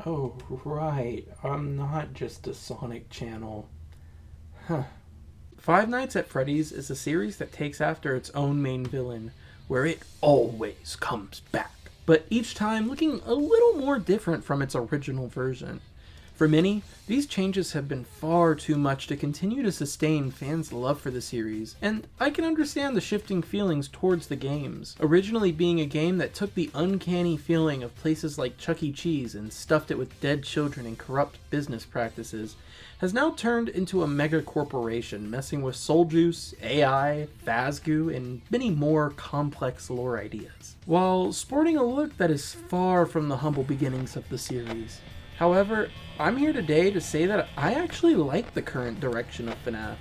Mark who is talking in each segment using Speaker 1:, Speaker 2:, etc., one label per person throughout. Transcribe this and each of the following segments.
Speaker 1: Oh, right. I'm not just a Sonic channel. Huh. Five Nights at Freddy's is a series that takes after its own main villain, where it always comes back, but each time looking a little more different from its original version. For many, these changes have been far too much to continue to sustain fans' love for the series, and I can understand the shifting feelings towards the games. Originally being a game that took the uncanny feeling of places like Chuck E. Cheese and stuffed it with dead children and corrupt business practices, has now turned into a mega corporation messing with soul juice, AI, Phasgoo, and many more complex lore ideas, while sporting a look that is far from the humble beginnings of the series. However, I'm here today to say that I actually like the current direction of FNAF.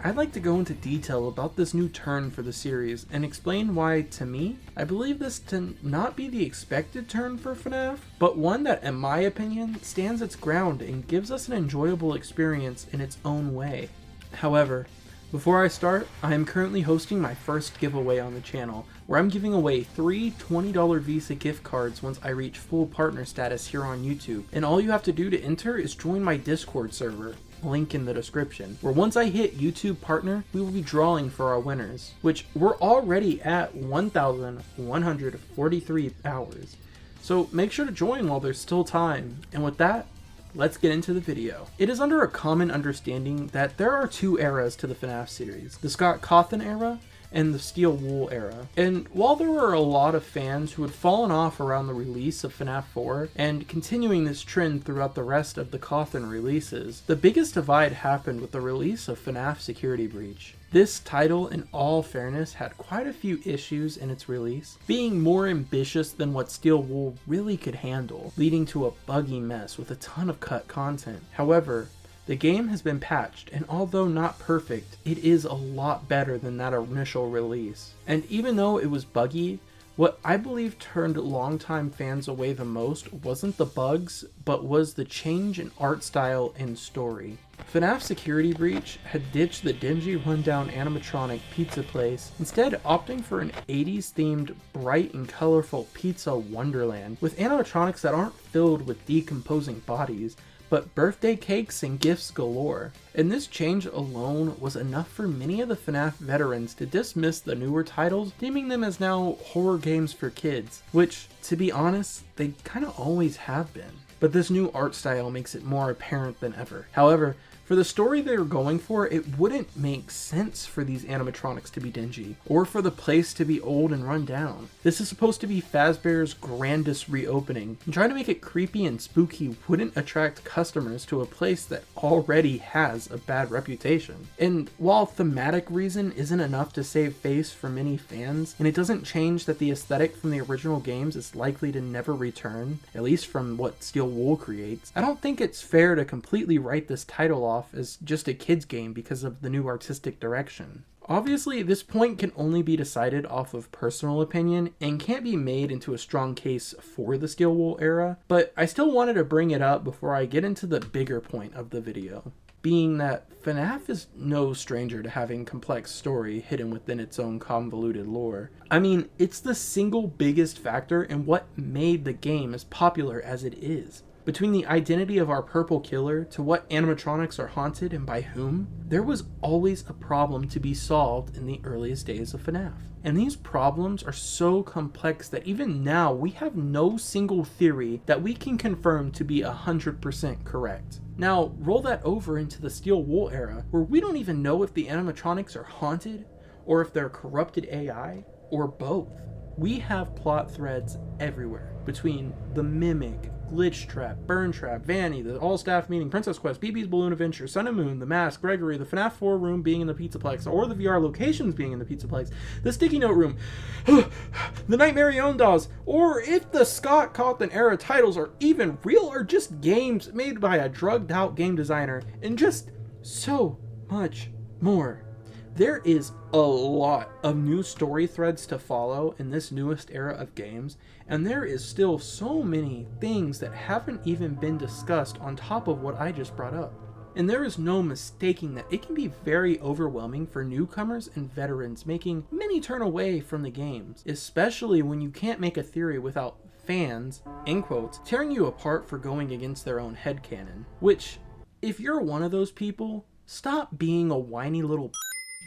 Speaker 1: I'd like to go into detail about this new turn for the series and explain why, to me, I believe this to not be the expected turn for FNAF, but one that, in my opinion, stands its ground and gives us an enjoyable experience in its own way. However, before I start, I am currently hosting my first giveaway on the channel, where I'm giving away 3 $20 Visa gift cards once I reach full partner status here on YouTube, and all you have to do to enter is join my Discord server, link in the description, where once I hit YouTube partner, we will be drawing for our winners, which we're already at 1,143 hours. So make sure to join while there's still time, and with that, let's get into the video. It is under a common understanding that there are two eras to the FNAF series, the Scott Cawthon era and the Steel Wool era. And while there were a lot of fans who had fallen off around the release of FNAF 4 and continuing this trend throughout the rest of the Cawthon releases, the biggest divide happened with the release of FNAF Security Breach. This title, in all fairness, had quite a few issues in its release, being more ambitious than what Steel Wool really could handle, leading to a buggy mess with a ton of cut content. However, the game has been patched, and although not perfect, it is a lot better than that initial release. And even though it was buggy, what I believe turned longtime fans away the most wasn't the bugs, but was the change in art style and story. FNAF Security Breach had ditched the dingy rundown animatronic pizza place, instead opting for an 80s themed bright and colorful pizza wonderland with animatronics that aren't filled with decomposing bodies, but birthday cakes and gifts galore. And this change alone was enough for many of the FNAF veterans to dismiss the newer titles, deeming them as now horror games for kids, which, to be honest, they kinda always have been. But this new art style makes it more apparent than ever. However, for the story they were going for, it wouldn't make sense for these animatronics to be dingy, or for the place to be old and run down. This is supposed to be Fazbear's grandest reopening, and trying to make it creepy and spooky wouldn't attract customers to a place that already has a bad reputation. And while thematic reason isn't enough to save face for many fans, and it doesn't change that the aesthetic from the original games is likely to never return, at least from what Steel Wool creates, I don't think it's fair to completely write this title off as just a kid's game because of the new artistic direction. Obviously, this point can only be decided off of personal opinion and can't be made into a strong case for the Steel Wool era, but I still wanted to bring it up before I get into the bigger point of the video, being that FNAF is no stranger to having complex story hidden within its own convoluted lore. I mean, it's the single biggest factor in what made the game as popular as it is. Between the identity of our purple killer to what animatronics are haunted and by whom, there was always a problem to be solved in the earliest days of FNAF. And these problems are so complex that even now we have no single theory that we can confirm to be 100% correct. Now, roll that over into the Steel Wool era, where we don't even know if the animatronics are haunted, or if they're corrupted AI, or both. We have plot threads everywhere between the Mimic, Glitch Trap, Burn Trap, Vanny, the All-Staff Meeting, Princess Quest, BB's Balloon Adventure, Sun and Moon, The Mask, Gregory, the FNAF 4 room being in the Pizzaplex, or the VR locations being in the Pizzaplex, the Sticky Note room, the Nightmare Yondas, or if the Scott Cawthon era titles are even real or just games made by a drugged out game designer, and just so much more. There is a lot of new story threads to follow in this newest era of games, and there is still so many things that haven't even been discussed on top of what I just brought up. And there is no mistaking that it can be very overwhelming for newcomers and veterans making many turn away from the games, especially when you can't make a theory without fans, in quotes, tearing you apart for going against their own headcanon. Which, if you're one of those people, stop being a whiny little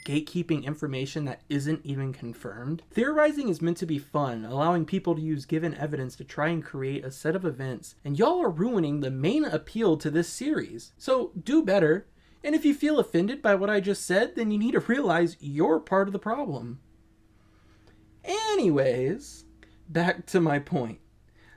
Speaker 1: gatekeeping information that isn't even confirmed. Theorizing is meant to be fun, allowing people to use given evidence to try and create a set of events, and y'all are ruining the main appeal to this series. So do better, and if you feel offended by what I just said, then you need to realize you're part of the problem. Anyways, back to my point.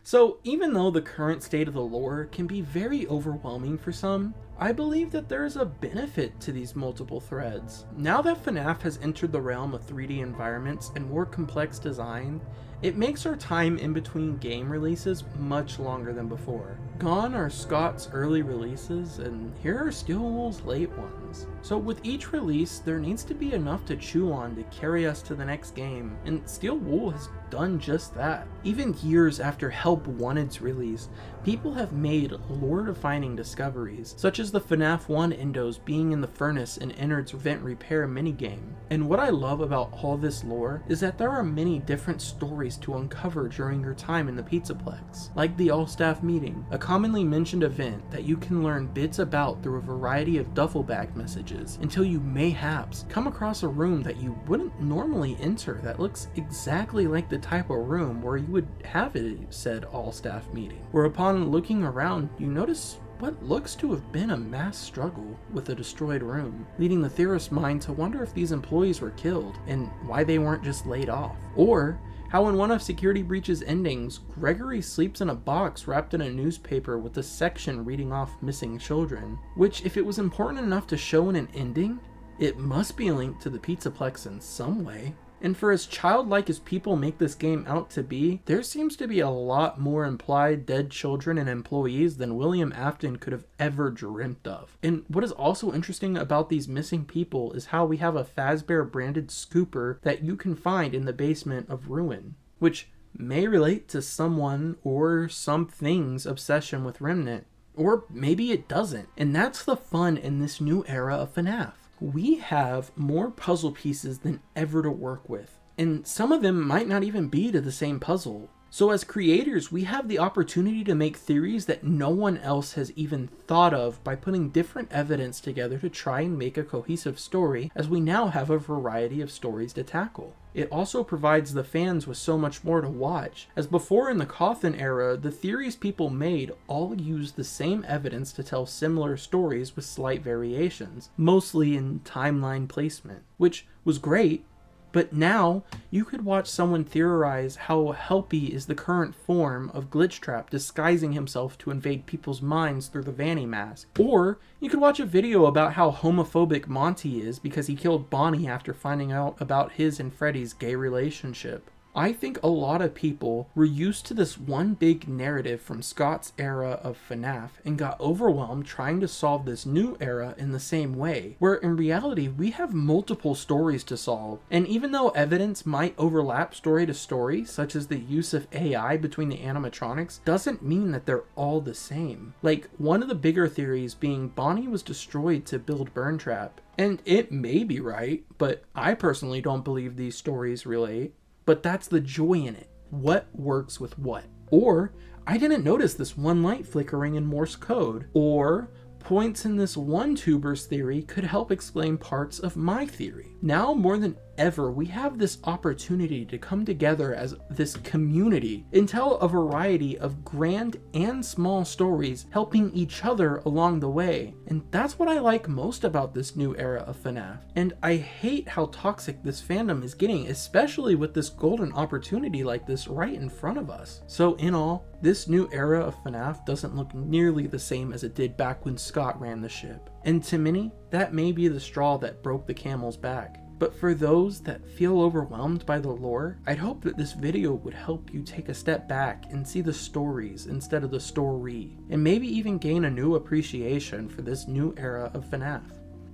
Speaker 1: So even though the current state of the lore can be very overwhelming for some, I believe that there is a benefit to these multiple threads. Now that FNAF has entered the realm of 3D environments and more complex design, it makes our time in between game releases much longer than before. Gone are Scott's early releases, and here are Steel Wool's late ones. So with each release, there needs to be enough to chew on to carry us to the next game, and Steel Wool has done just that. Even years after Help Wanted's release, people have made lore-defining discoveries, such as the FNAF 1 endos being in the furnace in Ennard's vent repair minigame. And what I love about all this lore is that there are many different stories to uncover during your time in the Pizzaplex, like the all-staff meeting, a commonly mentioned event that you can learn bits about through a variety of duffel bag messages, until you mayhaps come across a room that you wouldn't normally enter that looks exactly like the type of room where you would have it said all-staff meeting, where upon looking around you notice what looks to have been a mass struggle with a destroyed room, leading the theorist's mind to wonder if these employees were killed and why they weren't just laid off. Or how in one of Security Breach's endings, Gregory sleeps in a box wrapped in a newspaper with a section reading off missing children, which if it was important enough to show in an ending, it must be linked to the Pizzaplex in some way. And for as childlike as people make this game out to be, there seems to be a lot more implied dead children and employees than William Afton could have ever dreamt of. And what is also interesting about these missing people is how we have a Fazbear branded scooper that you can find in the basement of Ruin, which may relate to someone or something's obsession with Remnant, or maybe it doesn't. And that's the fun in this new era of FNAF. We have more puzzle pieces than ever to work with, and some of them might not even be to the same puzzle. So as creators, we have the opportunity to make theories that no one else has even thought of by putting different evidence together to try and make a cohesive story, as we now have a variety of stories to tackle. It also provides the fans with so much more to watch, as before in the Cawthon era, the theories people made all used the same evidence to tell similar stories with slight variations, mostly in timeline placement, which was great. But now, you could watch someone theorize how Helpy is the current form of Glitchtrap disguising himself to invade people's minds through the Vanny mask. Or, you could watch a video about how homophobic Monty is because he killed Bonnie after finding out about his and Freddy's gay relationship. I think a lot of people were used to this one big narrative from Scott's era of FNAF and got overwhelmed trying to solve this new era in the same way, where in reality we have multiple stories to solve. And even though evidence might overlap story to story, such as the use of AI between the animatronics, doesn't mean that they're all the same. Like, one of the bigger theories being Bonnie was destroyed to build Burntrap. And it may be right, but I personally don't believe these stories relate. But that's the joy in it. What works with what? Or, I didn't notice this one light flickering in Morse code. Or, points in this one tuber's theory could help explain parts of my theory. Now more than ever, we have this opportunity to come together as this community and tell a variety of grand and small stories, helping each other along the way. And that's what I like most about this new era of FNAF. And I hate how toxic this fandom is getting, especially with this golden opportunity like this right in front of us. So in all, this new era of FNAF doesn't look nearly the same as it did back when Scott ran the ship. And to many, that may be the straw that broke the camel's back. But for those that feel overwhelmed by the lore, I'd hope that this video would help you take a step back and see the stories instead of the story, and maybe even gain a new appreciation for this new era of FNAF.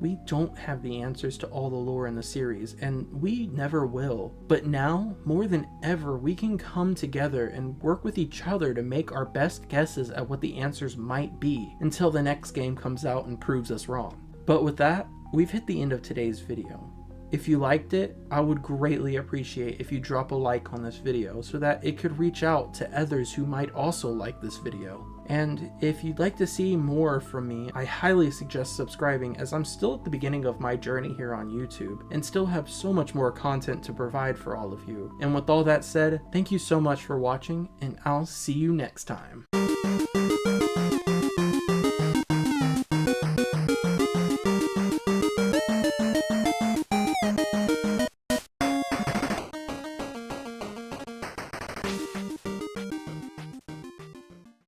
Speaker 1: We don't have the answers to all the lore in the series, and we never will. But now, more than ever, we can come together and work with each other to make our best guesses at what the answers might be, until the next game comes out and proves us wrong. But with that, we've hit the end of today's video. If you liked it, I would greatly appreciate if you drop a like on this video so that it could reach out to others who might also like this video. And if you'd like to see more from me, I highly suggest subscribing, as I'm still at the beginning of my journey here on YouTube and still have so much more content to provide for all of you. And with all that said, thank you so much for watching, and I'll see you next time.